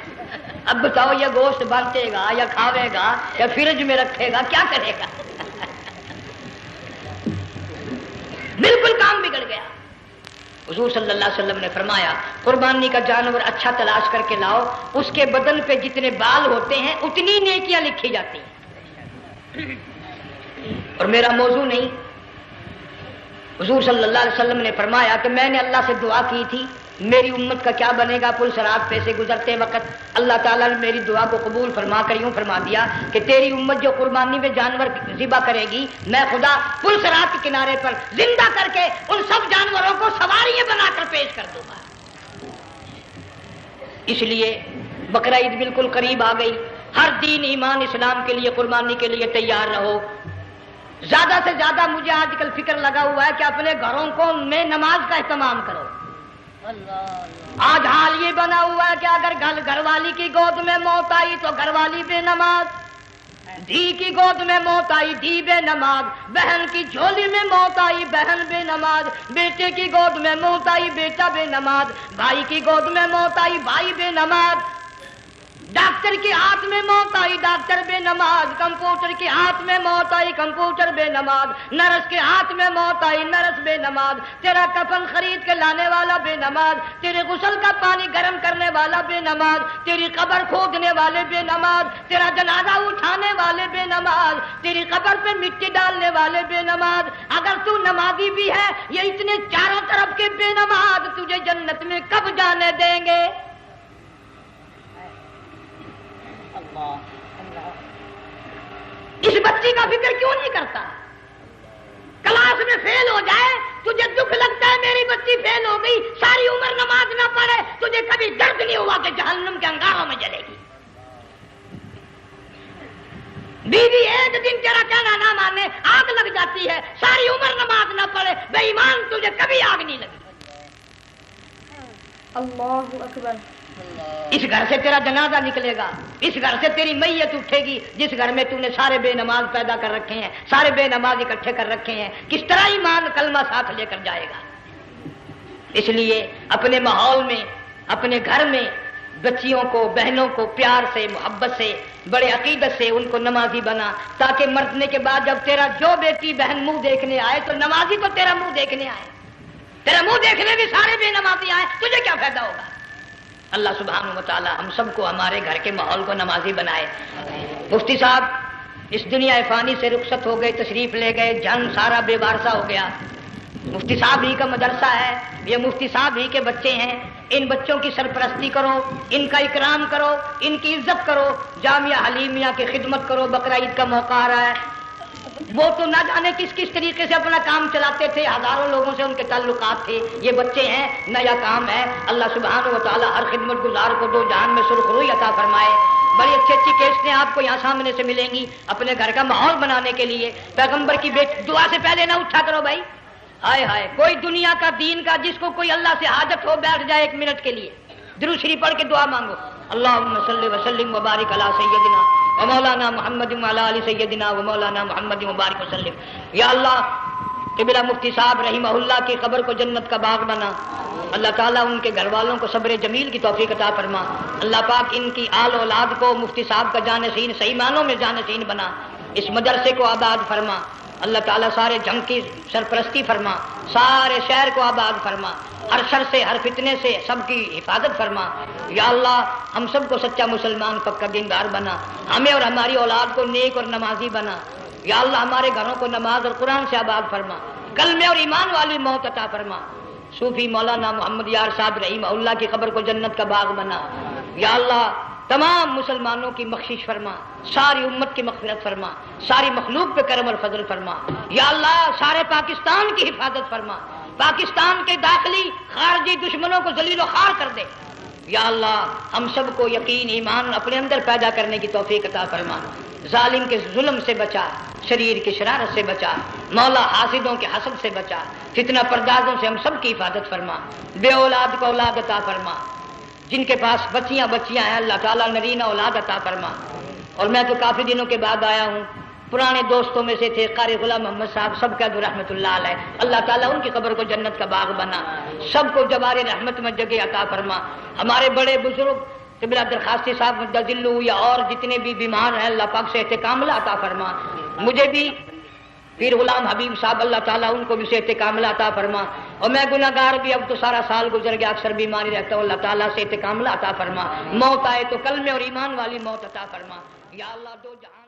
اب بتاؤ یہ گوشت بانٹے گا یا کھاوے گا یا فریج میں رکھے گا، کیا کرے گا؟ بالکل کام بگڑ گیا۔ حضور صلی اللہ علیہ وسلم نے فرمایا قربانی کا جانور اچھا تلاش کر کے لاؤ، اس کے بدن پہ جتنے بال ہوتے ہیں اتنی نیکیاں لکھی جاتی ہیں۔ اور میرا موضوع نہیں، حضور صلی اللہ علیہ وسلم نے فرمایا کہ میں نے اللہ سے دعا کی تھی میری امت کا کیا بنے گا، پل صراط پہ سے گزرتے وقت اللہ تعالیٰ نے میری دعا کو قبول فرما کر یوں فرما دیا کہ تیری امت جو قربانی میں جانور ذبح کرے گی میں خدا پل صراط کے کنارے پر زندہ کر کے ان سب جانوروں کو سواریاں بنا کر پیش کر دوں گا۔ اس لیے بقرعید بالکل قریب آ گئی، ہر دین ایمان اسلام کے لیے قربانی کے لیے تیار رہو۔ زیادہ سے زیادہ مجھے آج کل فکر لگا ہوا ہے کہ اپنے گھروں کو میں نماز کا اہتمام کرو۔ آج حال یہ بنا ہوا ہے کہ اگر گھر والی کی گود میں موت آئی تو گھر والی بے نماز، دھی کی گود میں موت آئی دھی بے نماز، بہن کی جھولی میں موت آئی بہن بے نماز، بیٹے کی گود میں موت آئی بیٹا بے نماز، بھائی کی گود میں موت آئی بھائی بے نماز، ڈاکٹر کے ہاتھ میں موت آئی ڈاکٹر بے نماز، کمپیوٹر کے ہاتھ میں موت آئی کمپیوٹر بے نماز، نرس کے ہاتھ میں موت آئی نرس بے نماز، تیرا کفن خرید کے لانے والا بے نماز، تیرے غسل کا پانی گرم کرنے والا بے نماز، تیری قبر کھودنے والے بے نماز، تیرا جنازہ اٹھانے والے بے نماز، تیری قبر پہ مٹی ڈالنے والے بے نماز۔ اگر تو نمازی بھی ہے یہ اتنے چاروں طرف کے بے نماز تجھے جنت میں کب جانے دیں گے؟ اس بچی کا فکر کیوں نہیں کرتا؟ کلاس میں فیل ہو جائے تجھے دکھ لگتا ہے میری بچی فیل ہو گئی، ساری عمر نماز نہ پڑھے تجھے کبھی درد نہیں ہوا کہ جہنم کے انگاروں میں جلے گی؟ بیوی ایک دن تیرا کہنا نہ مانے آگ لگ جاتی ہے، ساری عمر نماز نہ پڑھے، بے ایمان تجھے کبھی آگ نہیں لگی۔
اللہ اکبر۔
اس گھر سے تیرا جنازہ نکلے گا، اس گھر سے تیری میت اٹھے گی جس گھر میں تو نے سارے بے نماز پیدا کر رکھے ہیں، سارے بے نماز اکٹھے کر رکھے ہیں، کس طرح ایمان کلمہ ساتھ لے کر جائے گا؟ اس لیے اپنے ماحول میں، اپنے گھر میں بچیوں کو، بہنوں کو پیار سے، محبت سے، بڑے عقیدت سے ان کو نمازی بنا، تاکہ مرنے کے بعد جب تیرا جو بیٹی بہن منہ دیکھنے آئے تو نمازی تو تیرا منہ دیکھنے آئے، تیرا منہ دیکھنے بھی سارے بے نمازی آئے، تجھے کیا فائدہ ہوگا؟ اللہ سبحانہ و تعالی ہم سب کو ہمارے گھر کے ماحول کو نمازی بنائے۔ مفتی صاحب اس دنیا فانی سے رخصت ہو گئے، تشریف لے گئے، جان سارا بے وارثہ ہو گیا۔ مفتی صاحب ہی کا مدرسہ ہے، یہ مفتی صاحب ہی کے بچے ہیں، ان بچوں کی سرپرستی کرو، ان کا اکرام کرو، ان کی عزت کرو، جامعہ حلیمیہ کی خدمت کرو۔ بقرہ عید کا موقع آ رہا ہے، وہ تو نہ جانے کس کس طریقے سے اپنا کام چلاتے تھے، ہزاروں لوگوں سے ان کے تعلقات تھے، یہ بچے ہیں، نیا کام ہے۔ اللہ سبحانہ و تعالی ہر خدمت گزار کو دو جہان میں سرخ روئی عطا فرمائے۔ بڑی اچھی اچھی کیسٹیں آپ کو یہاں سامنے سے ملیں گی اپنے گھر کا ماحول بنانے کے لیے۔ پیغمبر کی دعا سے پہلے نہ اٹھا کرو بھائی، ہائے ہائے، کوئی دنیا کا دین کا جس کو کوئی اللہ سے حاجت ہو بیٹھ جائے ایک منٹ کے لیے، درود شریف پڑھ کے دعا مانگو۔ اللہم صلی وسلم وبارک علی سیدنا و مولانا محمد وعلی آل سیدنا و مولانا محمد وبارک وسلم۔ یا اللہ قبلہ مفتی صاحب رحمہ اللہ کی قبر کو جنت کا باغ بنا، اللہ تعالیٰ ان کے گھر والوں کو صبر جمیل کی توفیق عطا فرما، اللہ پاک ان کی آل اولاد کو مفتی صاحب کا جانشین صحیح معنوں میں جانشین بنا، اس مدرسے کو آباد فرما، اللہ تعالیٰ سارے جنگ کی سرپرستی فرما، سارے شہر کو آباد فرما، ہر شر سے ہر فتنے سے سب کی حفاظت فرما۔ یا اللہ ہم سب کو سچا مسلمان پکا دیندار بنا، ہمیں اور ہماری اولاد کو نیک اور نمازی بنا۔ یا اللہ ہمارے گھروں کو نماز اور قرآن سے آباد فرما، کلمے اور ایمان والی موت عطا فرما۔ صوفی مولانا محمد یار صاحب رحمہ اللہ کی قبر کو جنت کا باغ بنا۔ یا اللہ تمام مسلمانوں کی بخشش فرما، ساری امت کی مغفرت فرما، ساری مخلوق پہ کرم اور فضل فرما۔ یا اللہ سارے پاکستان کی حفاظت فرما، پاکستان کے داخلی خارجی دشمنوں کو ذلیل و خوار کر دے۔ یا اللہ ہم سب کو یقین ایمان اپنے اندر پیدا کرنے کی توفیق عطا فرما، ظالم کے ظلم سے بچا، شریر کی شرارت سے بچا، مولا حاسدوں کے حسد سے بچا، فتنہ پردازوں سے ہم سب کی حفاظت فرما، بے اولاد کو اولاد عطا فرما، جن کے پاس بچیاں ہیں اللہ تعالیٰ نرینہ اولاد عطا فرما۔ اور میں تو کافی دنوں کے بعد آیا ہوں، پرانے دوستوں میں سے تھے قاری غلام محمد صاحب، سب کا رحمت اللہ علیہ، اللہ تعالیٰ ان کی قبر کو جنت کا باغ بنا، سب کو جوار رحمت میں جگہ عطا فرما۔ ہمارے بڑے بزرگ قبلہ درخواستی صاحب مدذلو یا اور جتنے بھی بیمار ہیں اللہ پاک صحت کاملہ عطا فرما۔ مجھے بھی پیر غلام حبیب صاحب اللہ تعالیٰ ان کو بھی صحت کاملہ عطا فرما، اور میں گناہگار بھی اب تو سارا سال گزر گیا، اکثر بیماری رہتا ہوں، اللہ تعالیٰ صحت کاملہ عطا فرما، موت آئے تو کلمے اور ایمان والی موت عطا فرما۔ یا اللہ دو جہاں